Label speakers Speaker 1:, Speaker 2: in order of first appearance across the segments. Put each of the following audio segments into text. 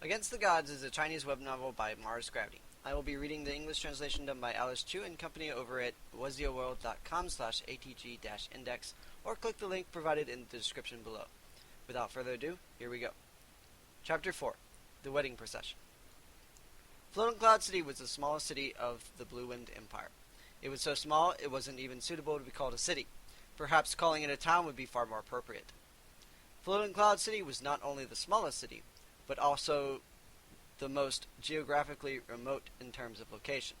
Speaker 1: Against the Gods is a Chinese web novel by Mars Gravity. I will be reading the English translation done by Alyschu and company over at wazioworld.com/atg-index, or click the link provided in the description below. Without further ado, here we go. Chapter 4. The Wedding Procession. Floating Cloud City was the smallest city of the Blue Wind Empire. It was so small it wasn't even suitable to be called a city. Perhaps calling it a town would be far more appropriate. Floating Cloud City was not only the smallest city, but also the most geographically remote in terms of location.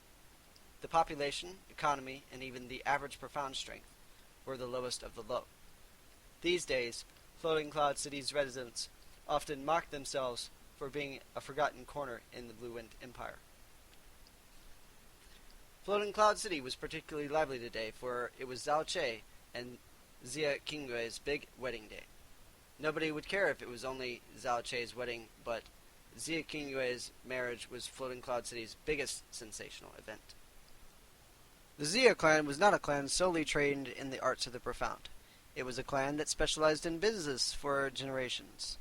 Speaker 1: The population, economy, and even the average profound strength were the lowest of the low. These days, Floating Cloud City's residents often mock themselves for being a forgotten corner in the Blue Wind Empire. Floating Cloud City was particularly lively today, for it was Zhao Che and Xia Qingrui's big wedding day. Nobody would care if it was only Zhao Che's wedding, but Xia Qingrui's marriage was Floating Cloud City's biggest sensational event. The Xia clan was not a clan solely trained in the arts of the profound. It was a clan that specialized in business for generations.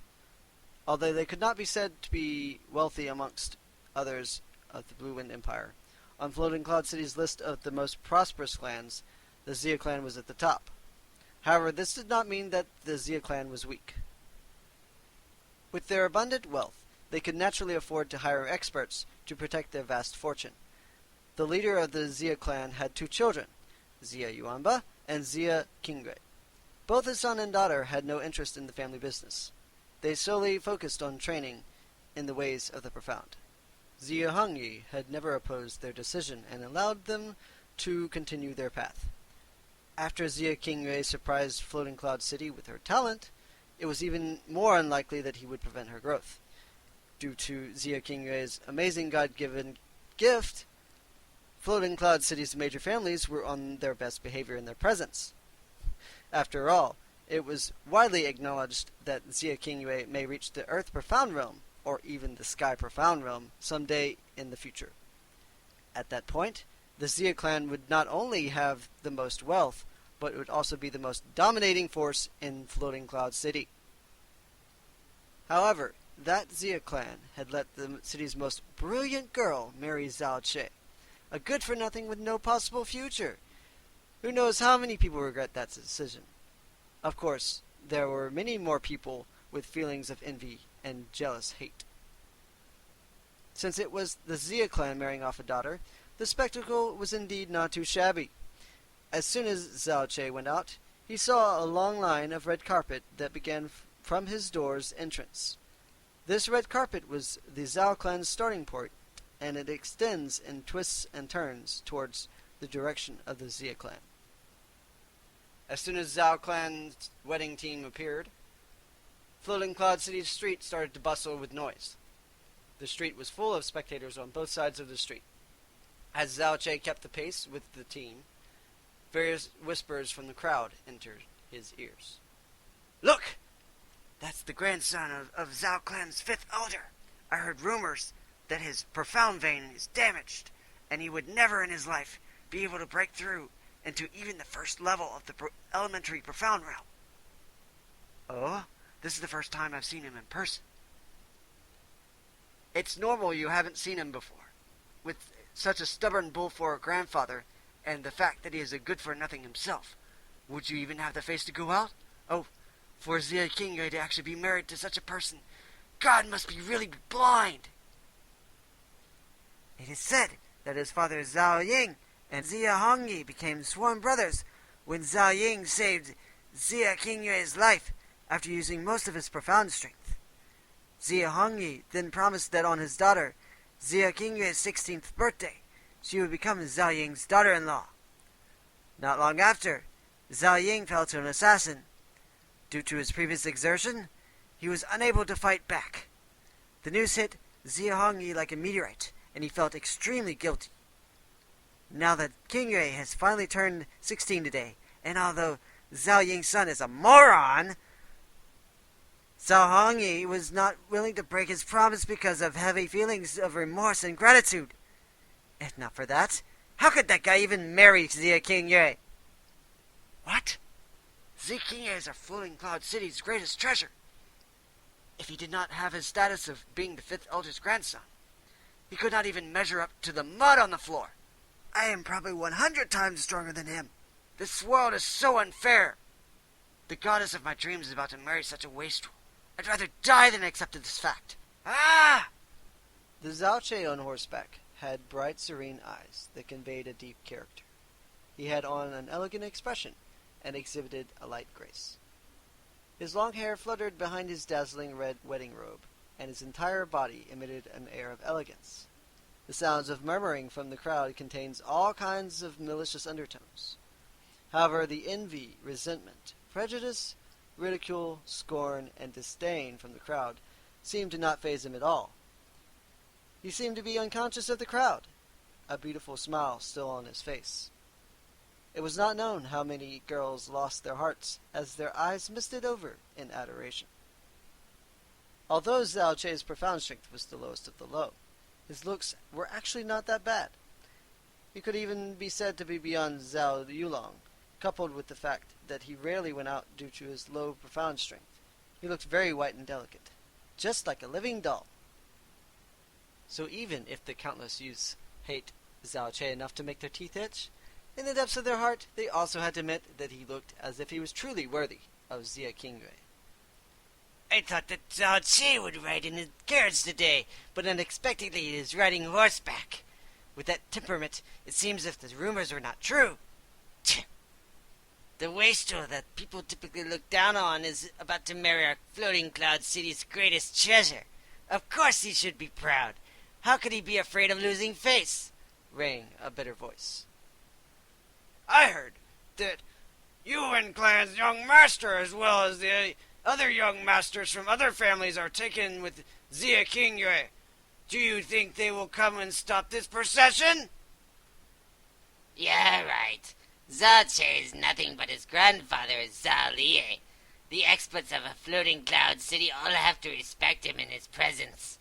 Speaker 1: Although they could not be said to be wealthy amongst others of the Blue Wind Empire, on Floating Cloud City's list of the most prosperous clans, the Xia clan was at the top. However, this did not mean that the Xia clan was weak. With their abundant wealth, they could naturally afford to hire experts to protect their vast fortune. The leader of the Xia clan had two children, Xia Yuanba and Xia Qingrui. Both his son and daughter had no interest in the family business. They solely focused on training in the ways of the profound. Xia Hongyi had never opposed their decision and allowed them to continue their path. After Xia Qingrui surprised Floating Cloud City with her talent, it was even more unlikely that he would prevent her growth. Due to Xia Qingrui's amazing God-given gift, Floating Cloud City's major families were on their best behavior in their presence. After all, it was widely acknowledged that Xia Qingrui may reach the Earth Profound Realm, or even the Sky Profound Realm, someday in the future. At that point, the Xia clan would not only have the most wealth, but it would also be the most dominating force in Floating Cloud City. However, that Xia clan had let the city's most brilliant girl marry Zhao Che, a good-for-nothing with no possible future. Who knows how many people regret that decision? Of course, there were many more people with feelings of envy and jealous hate. Since it was the Xia clan marrying off a daughter, the spectacle was indeed not too shabby. As soon as Zhao Che went out, he saw a long line of red carpet that began from his door's entrance. This red carpet was the Zhao clan's starting point, and it extends in twists and turns towards the direction of the Xia clan. As soon as Zhao clan's wedding team appeared, Floating Cloud City's street started to bustle with noise. The street was full of spectators on both sides of the street. As Zhao Che kept the pace with the team, various whispers from the crowd entered his ears. "Look! That's the grandson of Zhao clan's fifth elder. I heard rumors that his profound vein is damaged, and he would never in his life be able to break through into even the first level of the elementary profound realm." "Oh? This is the first time I've seen him in person." "It's normal you haven't seen him before. With such a stubborn bull for a grandfather, and the fact that he is a good-for-nothing himself, would you even have the face to go out? Oh, for Xia Qingrui to actually be married to such a person, God must be really blind." "It is said that his father Zhao Ying and Xia Hongyi became sworn brothers when Zhao Ying saved Xia Qingrui's life after using most of his profound strength. Xia Hongyi then promised that on his daughter Xia Qingrui's 16th birthday, she would become Zhao Ying's daughter-in-law. Not long after, Zhao Ying fell to an assassin. Due to his previous exertion, he was unable to fight back. The news hit Xia Hongyi like a meteorite, and he felt extremely guilty. Now that Qingrui has finally turned 16 today, and although Zhao Ying's son is a moron, Zhao Hongyi was not willing to break his promise because of heavy feelings of remorse and gratitude. If not for that, how could that guy even marry Xia Qingrui?" "What? Xia Qingrui is our Floating Cloud City's greatest treasure." if he did not have his status of being the fifth eldest grandson. He could not even measure up to the mud on the floor. I am probably 100 times stronger than him. This world is so unfair. The goddess of my dreams is about to marry such a wastrel. I'd rather die than accept this fact. Ah! The Zalche on horseback had bright, serene eyes that conveyed a deep character. He had on an elegant expression and exhibited a light grace. His long hair fluttered behind his dazzling red wedding robe, and his entire body emitted an air of elegance. The sounds of murmuring from the crowd contains all kinds of malicious undertones. However, the envy, resentment, prejudice, ridicule, scorn, and disdain from the crowd seemed to not faze him at all. He seemed to be unconscious of the crowd, a beautiful smile still on his face. It was not known how many girls lost their hearts as their eyes misted over in adoration. Although Zhao Che's profound strength was the lowest of the low, his looks were actually not that bad. He could even be said to be beyond Zhao Yulong, coupled with the fact that he rarely went out due to his low profound strength. He looked very white and delicate, just like a living doll. So even if the countless youths hate Zhao Che enough to make their teeth itch, in the depths of their heart they also had to admit that he looked as if he was truly worthy of Xia Qingwei. I thought that Zhao Che would ride in his carriage today, but unexpectedly he is riding horseback. With that temperament, it seems as if the rumors were not true. The wastrel that people typically look down on is about to marry our floating cloud city's greatest treasure. Of course he should be proud. How could he be afraid of losing face? Rang a bitter voice. I heard that Yuan clan's young master, as well as the other young masters from other families, are taken with Xia Qingyue. Do you think they will come and stop this procession? Yeah, right. Zhao Che is nothing but his grandfather, Zhao Liye. The experts of a floating cloud city all have to respect him in his presence.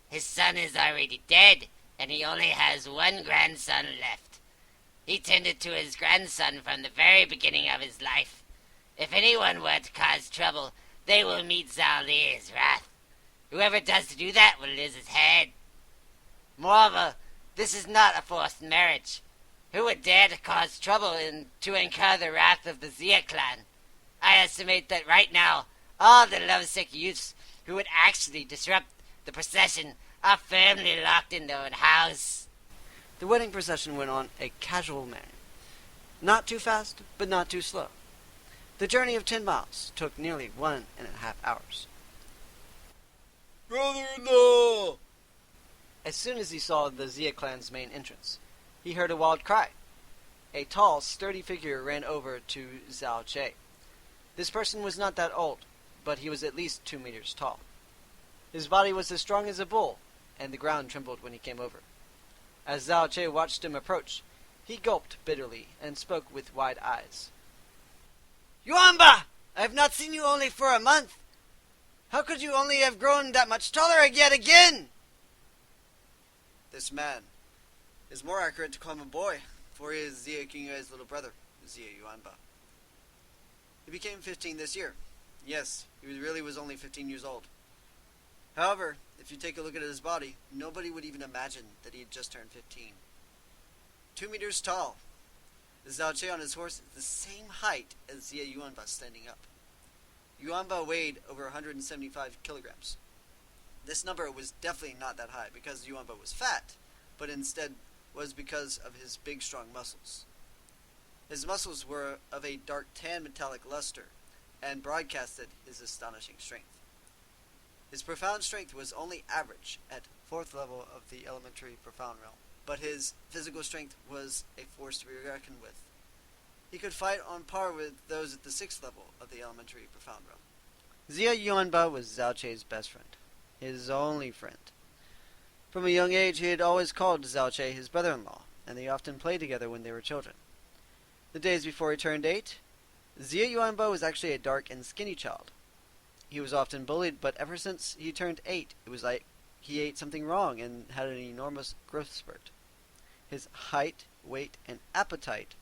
Speaker 1: His son is already dead, and he only has one grandson left. He tended to his grandson from the very beginning of his life. If anyone were to cause trouble, they will meet Zhao Liye's wrath. Whoever does to do that will lose his head. Moreover, this is not a forced marriage. Who would dare to cause trouble and to incur the wrath of the Xia clan? I estimate that right now, all the lovesick youths who would actually disrupt the procession are firmly locked in their own house. The wedding procession went on a casual manner. Not too fast, but not too slow. The journey of 10 miles took nearly 1.5 hours. Brother-in-law! As soon as he saw the Xia clan's main entrance, he heard a wild cry. A tall, sturdy figure ran over to Zhao Che. This person was not that old, but he was at least 2 meters tall. His body was as strong as a bull, and the ground trembled when he came over. As Zhao Che watched him approach, he gulped bitterly and spoke with wide eyes. Yuanba! I have not seen you only for a month. How could you only have grown that much taller yet again? This man. It's more accurate to call him a boy, for he is Xia Qingyue's little brother, Xia Yuanba. He became 15 this year. Yes, he really was only 15 years old. However, if you take a look at his body, nobody would even imagine that he had just turned 15. 2 meters tall. The Zhao Che on his horse is the same height as Xia Yuanba standing up. Yuanba weighed over 175 kilograms. This number was definitely not that high because Yuanba was fat, but instead was because of his big, strong muscles. His muscles were of a dark tan metallic luster and broadcasted his astonishing strength. His profound strength was only average at 4th level of the elementary profound realm, but his physical strength was a force to be reckoned with. He could fight on par with those at the 6th level of the elementary profound realm. Xia Yuanba was Zhao Che's best friend, his only friend. From a young age, he had always called Zhao Che his brother-in-law, and they often played together when they were children. The days before he turned 8, Xia Yuanba was actually a dark and skinny child. He was often bullied, but ever since he turned 8, it was like he ate something wrong and had an enormous growth spurt. His height, weight, and appetite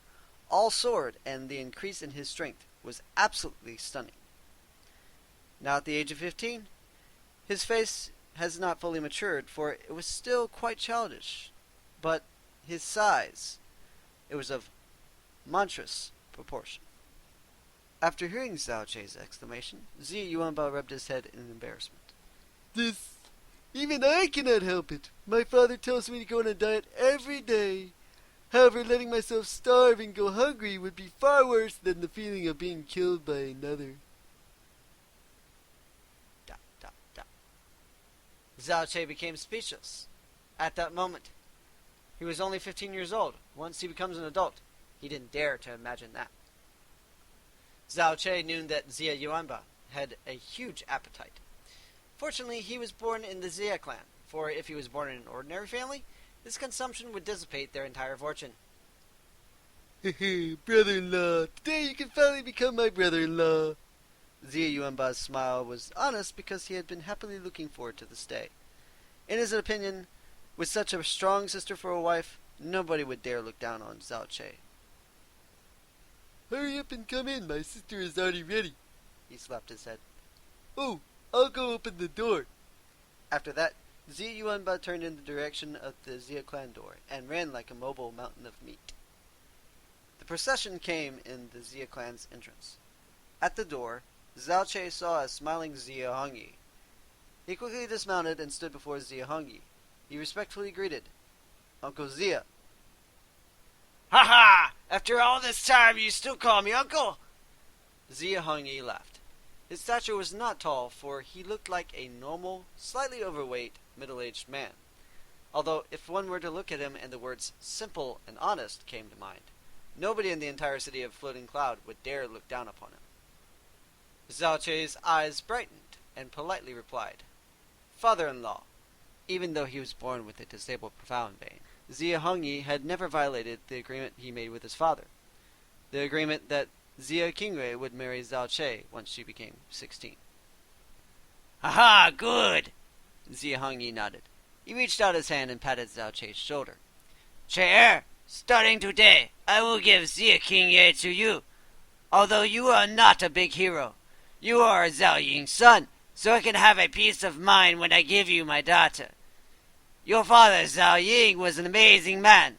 Speaker 1: all soared, and the increase in his strength was absolutely stunning. Now at the age of 15, His face has not fully matured, for it was still quite childish, but his size, it was of monstrous proportion. After hearing Zhao Chei's exclamation, Ziya Yuanbao rubbed his head in embarrassment.
Speaker 2: This... Even I cannot help it. My father tells me to go on a diet every day. However, letting myself starve and go hungry would be far worse than the feeling of being killed by another.
Speaker 1: Dot, dot, dot. Zhao Chei became speechless. At that moment, he was only 15 years old. Once he becomes an adult, he didn't dare to imagine that. Zhao Chei knew that Ziya Yuanbao had a huge appetite. Fortunately, he was born in the Ziya clan, for if he was born in an ordinary family, his consumption would dissipate their entire fortune.
Speaker 2: Hehe, brother-in-law, today you can finally become my brother-in-law.
Speaker 1: Ziya Yuanbao's smile was honest because he had been happily looking forward to this day. In his opinion, with such a strong sister for a wife, nobody would dare look down on Zhao Chei.
Speaker 2: Hurry up and come in, my sister is already ready.
Speaker 1: He slapped his head.
Speaker 2: Oh, I'll go open the door.
Speaker 1: After that, Ziya Yuanbao turned in the direction of the Ziya clan door and ran like a mobile mountain of meat. The procession came in the Ziya clan's entrance. At the door, Zhao Chei saw a smiling Ziya Hongyi. He quickly dismounted and stood before Ziya Hongyi. He respectfully greeted, "Uncle Ziya." "Ha ha! After all this time, you still call me uncle?" Ziya Hongyi laughed. His stature was not tall, for he looked like a normal, slightly overweight, middle-aged man. Although, if one were to look at him and the words simple and honest came to mind, nobody in the entire city of Floating Cloud would dare look down upon him. Zhao Chei's eyes brightened and politely replied, "Father-in-law." Even though he was born with a disabled profound vein, Ziya Hongyi had never violated the agreement he made with his father. The agreement that Ziya Qingwei would marry Zhao Chei once she became 16. "Ha, good!" Ziya Hongyi nodded. He reached out his hand and patted Zhao Chei's shoulder. "Chei, starting today, I will give Ziya Qingwei to you. Although you are not a big hero, you are Zhao Ying's son, so I can have a peace of mind when I give you my daughter. Your father, Zhao Ying, was an amazing man.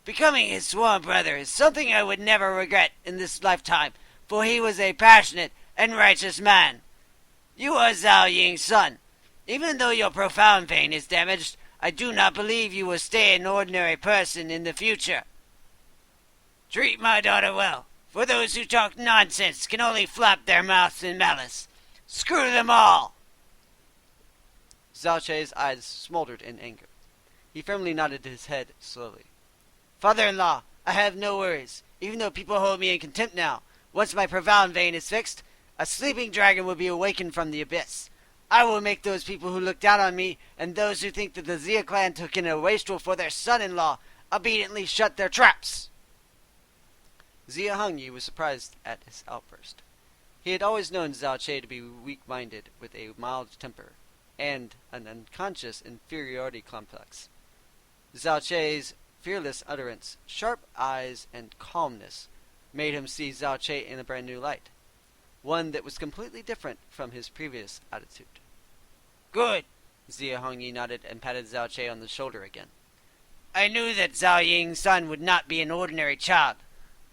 Speaker 1: Becoming his sworn brother is something I would never regret in this lifetime, for he was a passionate and righteous man. You are Zhao Ying's son. Even though your profound vein is damaged, I do not believe you will stay an ordinary person in the future. Treat my daughter well, for those who talk nonsense can only flap their mouths in malice. Screw them all!" Zhao Chei's eyes smoldered in anger. He firmly nodded his head slowly. "Father-in-law, I have no worries, even though people hold me in contempt now. Once my profound vein is fixed, a sleeping dragon will be awakened from the abyss. I will make those people who look down on me and those who think that the Ziya clan took in a wastrel for their son-in-law obediently shut their traps." Ziya Hongyi was surprised at his outburst. He had always known Zhao Chei to be weak-minded with a mild temper and an unconscious inferiority complex. Zhao Chei's fearless utterance, sharp eyes, and calmness made him see Zhao Chei in a brand new light, one that was completely different from his previous attitude. "Good!" Ziya Hongyi nodded and patted Zhao Chei on the shoulder again. "I knew that Zhao Ying's son would not be an ordinary child.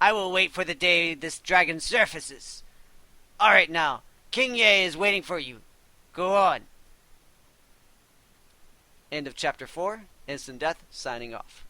Speaker 1: I will wait for the day this dragon surfaces. All right now, King Ye is waiting for you. Go on." End of Chapter 4. Instant Death signing off.